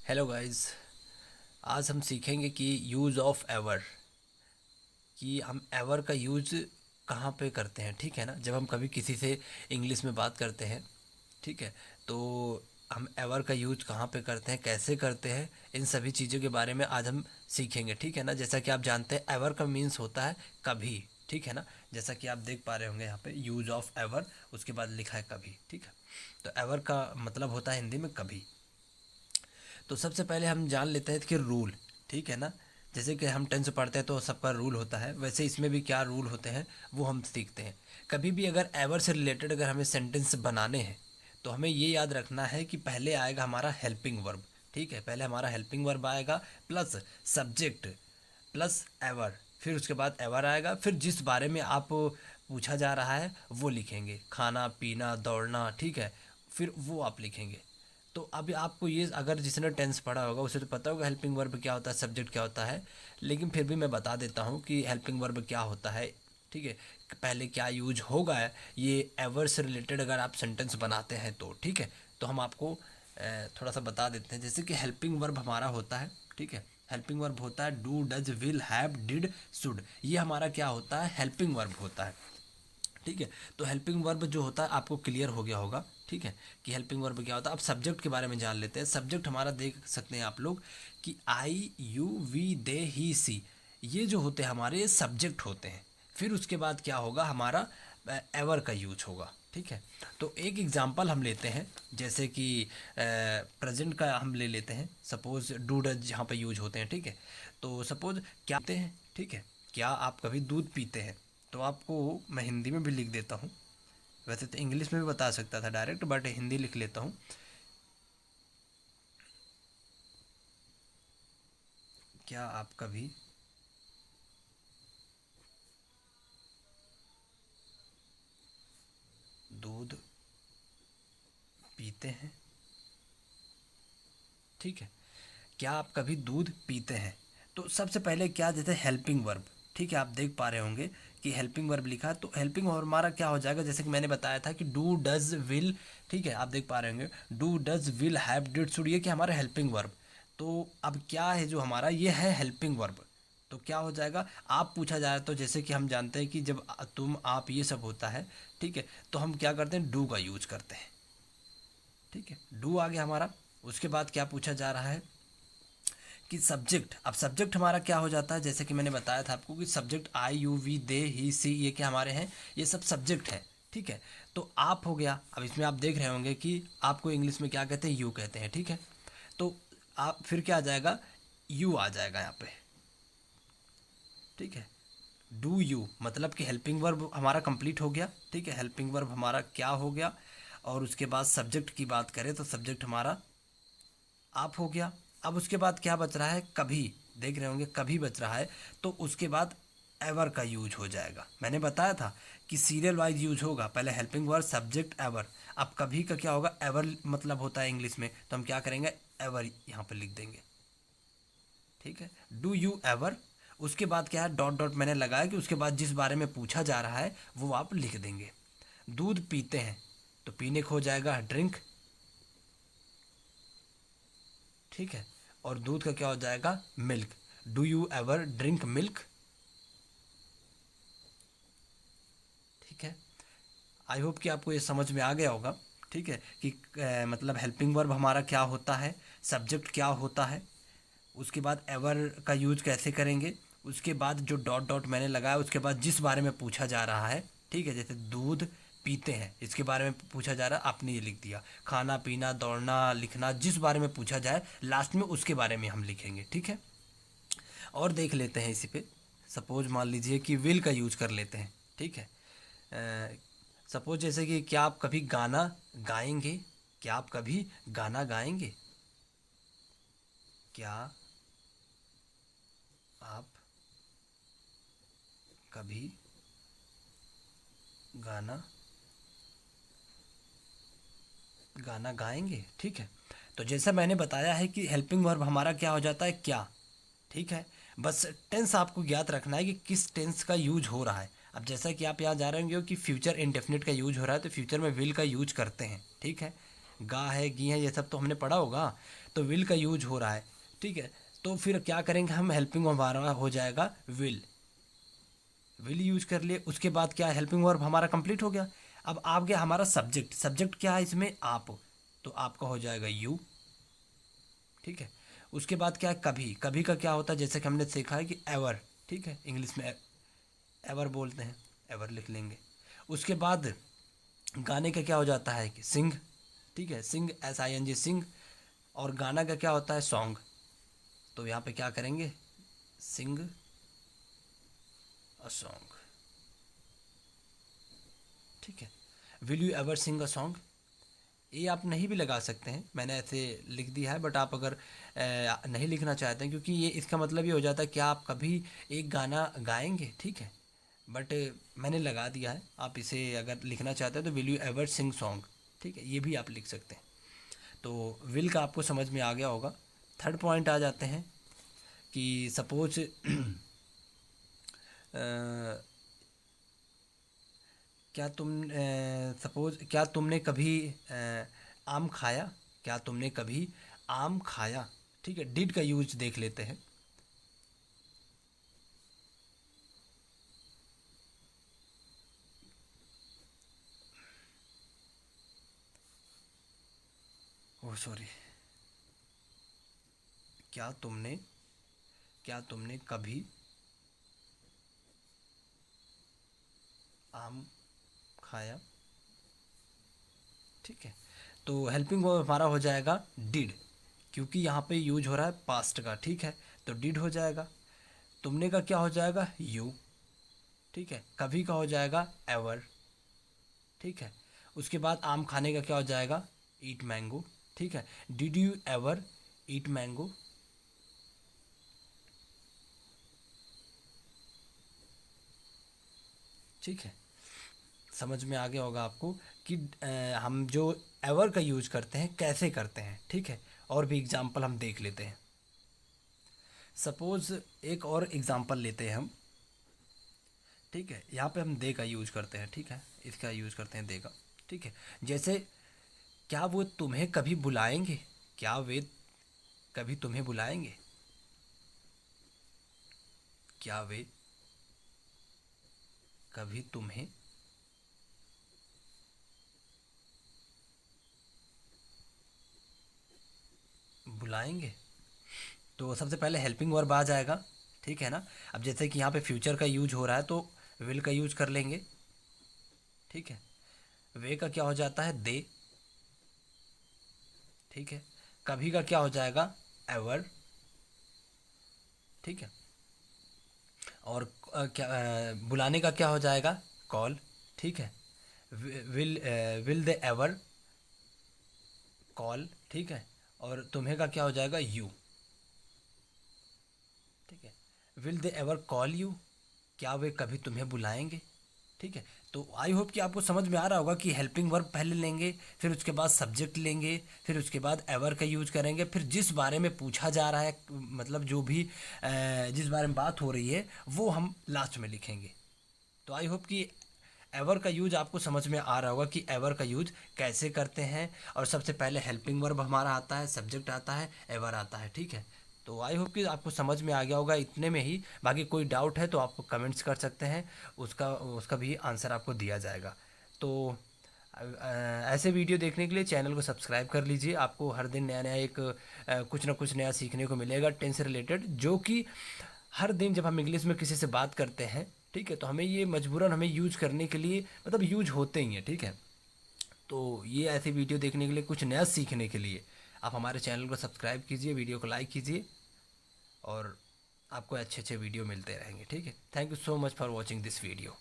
Hello guys. आज हम सीखेंगे कि यूज़ ऑफ एवर, कि हम एवर का यूज़ कहाँ पे करते हैं। ठीक है ना, जब हम कभी किसी से इंग्लिश में बात करते हैं, ठीक है, तो हम एवर का यूज़ कहाँ पे करते हैं, कैसे करते हैं, इन सभी चीज़ों के बारे में आज हम सीखेंगे। ठीक है ना, जैसा कि आप जानते हैं एवर का मीन्स होता है कभी। ठीक है ना, जैसा कि आप देख पा रहे होंगे यहाँ पे यूज़ ऑफ एवर, उसके बाद लिखा है कभी। ठीक है, तो एवर का मतलब होता है हिंदी में कभी। तो सबसे पहले हम जान लेते हैं कि रूल, ठीक है ना, जैसे कि हम टेंस पढ़ते हैं तो सबका रूल होता है, वैसे इसमें भी क्या रूल होते हैं वो हम सीखते हैं। कभी भी अगर एवर से रिलेटेड अगर हमें सेंटेंस बनाने हैं तो हमें ये याद रखना है कि पहले आएगा हमारा हेल्पिंग वर्ब। ठीक है, पहले हमारा हेल्पिंग वर्ब आएगा प्लस सब्जेक्ट प्लस एवर, फिर उसके बाद एवर आएगा, फिर जिस बारे में आप पूछा जा रहा है वो लिखेंगे, खाना पीना दौड़ना। ठीक है, फिर वो आप लिखेंगे। तो अभी आपको ये, अगर जिसने टेंस पढ़ा होगा उसे तो पता होगा हेल्पिंग वर्ब क्या होता है, सब्जेक्ट क्या होता है, लेकिन फिर भी मैं बता देता हूँ कि हेल्पिंग वर्ब क्या होता है। ठीक है, पहले क्या यूज होगा ये एवर से रिलेटेड अगर आप सेंटेंस बनाते हैं तो। ठीक है, तो हम आपको थोड़ा सा बता देते हैं। जैसे कि हेल्पिंग वर्ब हमारा होता है, ठीक है, हेल्पिंग वर्ब होता है do does will have did should, ये हमारा क्या होता है, हेल्पिंग वर्ब होता है। ठीक है, तो हेल्पिंग वर्ब जो होता है आपको क्लियर हो गया होगा। ठीक है, कि हेल्पिंग वर्ब क्या होता है। अब सब्जेक्ट के बारे में जान लेते हैं। सब्जेक्ट हमारा देख सकते हैं आप लोग कि आई यू वी दे ही सी, ये जो होते हैं हमारे सब्जेक्ट होते हैं। फिर उसके बाद क्या होगा, हमारा एवर का यूज होगा। ठीक है, तो एक एग्जांपल हम लेते हैं, जैसे कि प्रेजेंट का हम ले लेते हैं। सपोज डू डज यहाँ पे यूज होते हैं। ठीक है, तो सपोज क्या पीते हैं, ठीक है, क्या आप कभी दूध पीते हैं, तो आपको मैं हिंदी में भी लिख देता हूँ। वैसे तो इंग्लिश में भी बता सकता था डायरेक्ट, बट हिंदी लिख लेता हूँ। क्या आप कभी दूध पीते हैं। ठीक है, क्या आप कभी दूध पीते हैं। तो सबसे पहले क्या देते हैं, हेल्पिंग वर्ब। ठीक है, आप देख पा रहे होंगे कि हेल्पिंग वर्ब लिखा है, तो हेल्पिंग वर्ब हमारा क्या हो जाएगा, जैसे कि मैंने बताया था कि डू डज विल। ठीक है, आप देख पा रहे होंगे do does will have did should, ये क्या हमारा हेल्पिंग वर्ब। तो अब क्या है जो हमारा ये है हेल्पिंग वर्ब, तो क्या हो जाएगा, आप पूछा जाए तो जैसे कि हम जानते हैं कि जब तुम आप ये सब होता है, ठीक है, तो हम क्या करते हैं, डू का यूज करते हैं। ठीक है, डू आ गया हमारा। उसके बाद क्या पूछा जा रहा है कि सब्जेक्ट। अब सब्जेक्ट हमारा क्या हो जाता है, जैसे कि मैंने बताया था आपको कि सब्जेक्ट आई यू वी दे ही सी, ये क्या हमारे हैं, ये सब सब्जेक्ट हैं। ठीक है, तो आप हो गया। अब इसमें आप देख रहे होंगे कि आपको इंग्लिश में क्या कहते हैं, यू कहते हैं। ठीक है, तो आप फिर क्या आ जाएगा, यू आ जाएगा यहाँ पे। ठीक है, डू यू मतलब कि हेल्पिंग वर्ब हमारा कंप्लीट हो गया। ठीक है, हेल्पिंग वर्ब हमारा क्या हो गया, और उसके बाद सब्जेक्ट की बात करें तो सब्जेक्ट हमारा आप हो गया। अब उसके बाद क्या बच रहा है, कभी। देख रहे होंगे कभी बच रहा है, तो उसके बाद एवर का यूज हो जाएगा। मैंने बताया था कि सीरियल वाइज यूज होगा, पहले हेल्पिंग वर्ब सब्जेक्ट एवर। अब कभी का क्या होगा, एवर मतलब होता है इंग्लिश में, तो हम क्या करेंगे, एवर यहाँ पर लिख देंगे। ठीक है, डू यू एवर। उसके बाद क्या है, डॉट डॉट मैंने लगाया कि उसके बाद जिस बारे में पूछा जा रहा है वो आप लिख देंगे। दूध पीते हैं, तो पीने को हो जाएगा ड्रिंक। ठीक है, और दूध का क्या हो जाएगा, milk. Do you ever drink milk. ठीक है, आई होप कि आपको ये समझ में आ गया होगा। ठीक है, कि मतलब हेल्पिंग वर्ब हमारा क्या होता है, सब्जेक्ट क्या होता है, उसके बाद एवर का यूज कैसे करेंगे, उसके बाद जो डॉट डॉट मैंने लगाया उसके बाद जिस बारे में पूछा जा रहा है। ठीक है, जैसे दूध पीते हैं इसके बारे में पूछा जा रहा है, आपने ये लिख दिया। खाना पीना दौड़ना लिखना, जिस बारे में पूछा जाए लास्ट में उसके बारे में हम लिखेंगे। ठीक है, और देख लेते हैं इसी पे। सपोज मान लीजिए कि विल का यूज कर लेते हैं। ठीक है, सपोज जैसे कि क्या आप कभी गाना गाएंगे, क्या आप कभी गाना गाएंगे, क्या आप कभी गाना गाना गाएंगे। ठीक है, तो जैसा मैंने बताया है कि हेल्पिंग वर्ब हमारा क्या हो जाता है, क्या। ठीक है, बस टेंस आपको ज्ञात रखना है कि किस टेंस का यूज हो रहा है। अब जैसा कि आप यहाँ जा रहे होंगे कि फ्यूचर इंडेफिनिट का यूज हो रहा है, तो फ्यूचर में विल का यूज करते हैं। ठीक है, गा है, गी है, ये सब तो हमने पढ़ा होगा। तो विल का यूज हो रहा है, ठीक है। तो फिर क्या करेंगे हम, हेल्पिंग हमारा हो जाएगा विल, विल यूज कर लिए। उसके बाद क्या, हेल्पिंग वर्ब हमारा कंप्लीट हो गया। अब आ गया हमारा सब्जेक्ट, सब्जेक्ट क्या है इसमें, आप, तो आपका हो जाएगा यू, ठीक है। उसके बाद क्या है, कभी, कभी का क्या होता है, जैसे कि हमने सीखा है कि एवर, ठीक है, इंग्लिश में एवर बोलते हैं, एवर लिख लेंगे। उसके बाद गाने का क्या हो जाता है कि सिंग, ठीक है, सिंग, SING, सिंग। और गाना का क्या होता है, सॉन्ग। तो यहाँ पे क्या करेंगे, सिंग अ सॉन्ग, ठीक है। Will you ever sing a song, ये आप नहीं भी लगा सकते हैं, मैंने ऐसे लिख दिया है, बट आप अगर नहीं लिखना चाहते हैं, क्योंकि ये इसका मतलब ये हो जाता है कि आप कभी एक गाना गाएंगे, ठीक है। बट मैंने लगा दिया है, आप इसे अगर लिखना चाहते हैं तो will you ever sing song, ठीक है, ये भी आप लिख सकते हैं। तो विल का आपको समझ में आ गया होगा। थर्ड पॉइंट आ जाते हैं कि सपोज क्या तुम, सपोज क्या तुमने कभी आम खाया, क्या तुमने कभी आम खाया, ठीक है। डिड का यूज देख लेते हैं। ओह सॉरी, क्या तुमने, क्या तुमने कभी आम खाया, ठीक है। तो हेल्पिंग वर्ब हमारा हो जाएगा डिड, क्योंकि यहाँ पे यूज हो रहा है पास्ट का, ठीक है, तो डिड हो जाएगा। तुमने का क्या हो जाएगा, यू, ठीक है। कभी का हो जाएगा एवर, ठीक है। उसके बाद आम खाने का क्या हो जाएगा, ईट मैंगो, ठीक है। Did you ever eat mango, ठीक है। समझ में आ गया होगा आपको कि हम जो एवर का यूज करते हैं कैसे करते हैं, ठीक है। और भी एग्जांपल हम देख लेते हैं। सपोज एक और एग्जांपल लेते हैं हम, ठीक है। यहाँ पे हम दे का यूज करते हैं, ठीक है, इसका यूज करते हैं दे का, ठीक है। जैसे क्या वो तुम्हें कभी बुलाएंगे, क्या वे कभी तुम्हें बुलाएंगे, क्या वे कभी तुम्हें बुलाएंगे। तो सबसे पहले हेल्पिंग वर्ब आ जाएगा, ठीक है ना। अब जैसे कि यहाँ पे फ्यूचर का यूज हो रहा है तो विल का यूज कर लेंगे, ठीक है। वे का क्या हो जाता है, दे, ठीक है। कभी का क्या हो जाएगा, एवर, ठीक है। और बुलाने का क्या हो जाएगा, कॉल, ठीक है। विल दे एवर कॉल, ठीक है। और तुम्हें का क्या हो जाएगा, यू, ठीक है। Will they ever call you, क्या वे कभी तुम्हें बुलाएंगे, ठीक है। तो आई होप कि आपको समझ में आ रहा होगा कि हेल्पिंग वर्ब पहले लेंगे, फिर उसके बाद सब्जेक्ट लेंगे, फिर उसके बाद एवर का यूज करेंगे, फिर जिस बारे में पूछा जा रहा है, मतलब जो भी जिस बारे में बात हो रही है वो हम लास्ट में लिखेंगे। तो आई होप कि एवर का यूज आपको समझ में आ रहा होगा कि एवर का यूज कैसे करते हैं। और सबसे पहले हेल्पिंग वर्ब हमारा आता है, सब्जेक्ट आता है, एवर आता है, ठीक है। तो आई होप कि आपको समझ में आ गया होगा इतने में ही। बाकी कोई डाउट है तो आप कमेंट्स कर सकते हैं, उसका उसका भी आंसर आपको दिया जाएगा। तो ऐसे वीडियो देखने के लिए चैनल को सब्सक्राइब कर लीजिए। आपको हर दिन नया नया एक कुछ ना कुछ नया सीखने को मिलेगा टेंस से रिलेटेड, जो कि हर दिन जब हम इंग्लिश में किसी से बात करते हैं, ठीक है, तो हमें ये मजबूरन हमें यूज करने के लिए, मतलब यूज होते ही हैं, ठीक है। तो ये ऐसे वीडियो देखने के लिए, कुछ नया सीखने के लिए आप हमारे चैनल को सब्सक्राइब कीजिए, वीडियो को लाइक कीजिए, और आपको अच्छे अच्छे वीडियो मिलते रहेंगे, ठीक है। Thank you so much for watching this video.